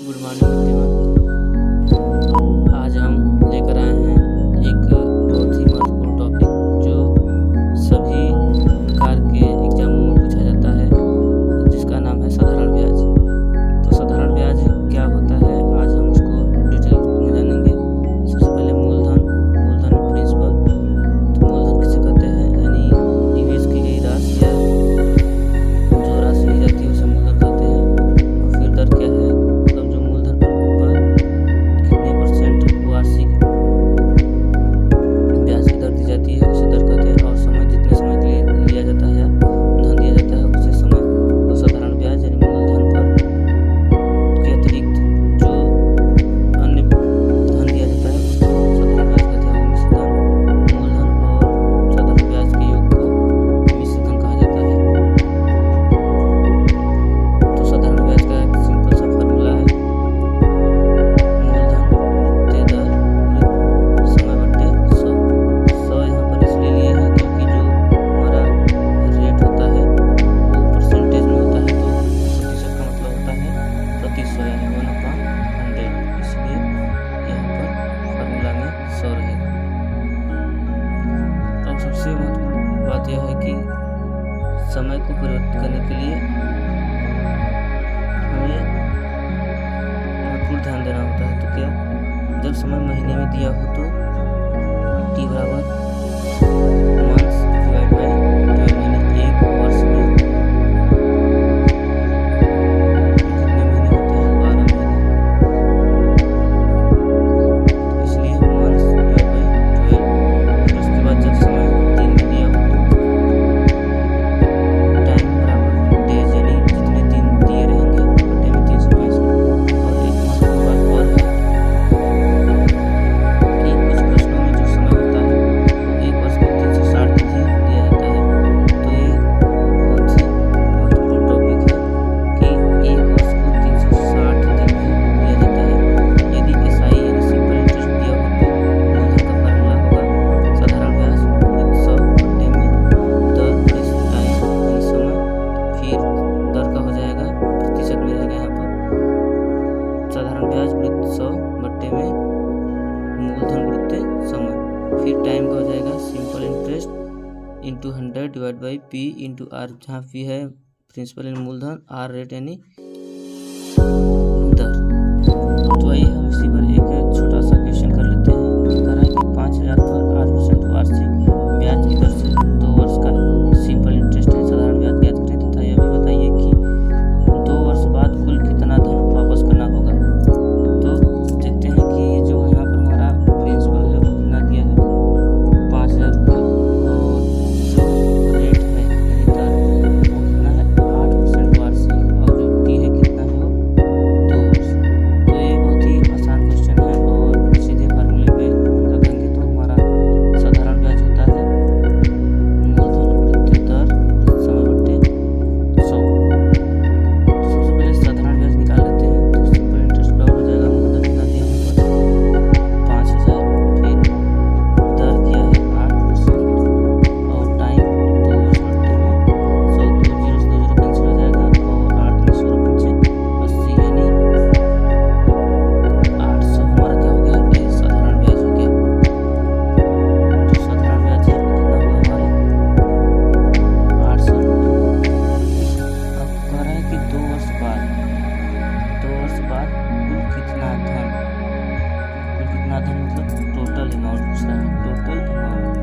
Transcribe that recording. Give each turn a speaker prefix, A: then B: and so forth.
A: Good morning everyone. आज हम लेकर आए हैं एक बहुत ही महत्वपूर्ण टॉपिक जो सभी प्रकार के एग्जामों में पूछा जाता है, जिसका नाम है साधारण ब्याज। तो साधारण ब्याज क्या होता है, आज हम उसको डिटेल में जानेंगे। सबसे पहले मूलधन प्रिंसिपल। तो मूलधन किसे कहते हैं, यानी निवेश की गई राशि या जो राशि ली जाती है उसे मूलधन कहते हैं। और फिर दर क्या है, मतलब जो मूलधन पर कितने परसेंट वार्षिक ब्याज की दर दी जाती है उसे दर कहते हैं। और समय, जितने समय के लिए लिया जाता है या धन दिया जाता है उसे समय। तो साधारण ब्याज यानी मूलधन पर के अतिरिक्त जो अन्य धन दिया जाता है उसको साधारण ब्याज कहते हैं। मिश्र धन, मूलधन और साधारण ब्याज के योग को मिश्र धन कहा जाता है। तो साधारण ब्याज का एक सिंपल सा फार्मूला है, मूलधन प्रति दर समय बट्टे 100। 100 यहाँ पर इसलिए लिए हैं क्योंकि जो हमारा रेट होता है वो परसेंटेज में होता है, तो प्रतिशत का मतलब होता है प्रति 100 यानी 1/100, इसलिए यहाँ पर फार्मूला में 100 रहेगा। अब सबसे महत्वपूर्ण बात यह है कि समय को परिवर्तित करने के लिए हमें महत्वपूर्ण ध्यान देना होता है। तो क्या, जब समय महीने में दिया हो तो t बराबर मंथ्स डिवाइड बाई 12, यानी एक वर्ष में कितने महीने होते हैं, 12 महीने। तो इसलिए मंथ्स डिवाइड बाई 12। उसके बाद जब समय दिन में दिया हो तो टाइम बराबर डेज, यानी जितने दिन दिए रहेंगे बटे में 365। और एक महत्वपूर्ण बात और है कि कुछ प्रश्नों में जो समय होता है एक वर्ष में 360 दिन ही दिया जाता है। तो ये बहुत ही महत्वपूर्ण टॉपिक है कि एक वर्ष को 360 दिन ही दिया जाता है। यदि एसआई यानी सिंपल इंटरेस्ट दिया हो तो मूलधन का फार्मूला होगा साधारण ब्याज 100 बट्टे में दर इस टाइम यानी समय, फिर दर का हो जाएगा प्रतिशत में रहेगा यहाँ पर साधारण ब्याज 100 बट्टे में मूलधन गुणित समय, फिर टाइम का हो जाएगा simple interest into 100 divide by P into R, जहाँ पी है प्रिंसिपल यानी मूलधन, आर रेट यानी दर। तो आइए हम इसी पर एक छोटा सा क्वेश्चन कर लेते हैं। कह रहा है कि 5000 पर 8% वार्षिक ब्याज की दर से 2 वर्ष का सिंपल इंटरेस्ट है साधारण ब्याज ज्ञात करें तथा यह भी बताइए कि 2 वर्ष बाद कुल कितना धन वापस करना होगा। तो देखते हैं कि जो यहाँ पर हमारा प्रिंसिपल है वो कितना दिया है, 5000 रुपये, और जो रेट है यानी दर वो कितना है 8% वार्षिक, और जो टी है कितना है वो 2 वर्ष। तो ये बहुत ही आसान क्वेश्चन है और सीधे फार्मूले पे रखेंगे तो हमारा साधारण ब्याज होता है मूलधन गुणित दर समय बट्टे 100। तो सबसे पहले साधारण ब्याज निकाल लेते हैं। तो सिंपल इंटरेस्ट बराबर हो जाएगा, मूलधन कितना दिया है 5000, फिर दर दिया है 8% और टाइम 2 वर्ष बट्टे में 100। 2 0 से 2 0 कैंसिल हो जाएगा और 8 में 16 पंचे 80, यानी 800 हमारा क्या हो गया, ये साधारण ब्याज हो गया। तो साधारण ब्याज है कितना हुआ हमारे 800 रुपये। अब कह रहा है कि 2 वर्ष बाद कुल कितना धन, मतलब टोटल अमाउंट पूछ रहा है, टोटल अमाउंट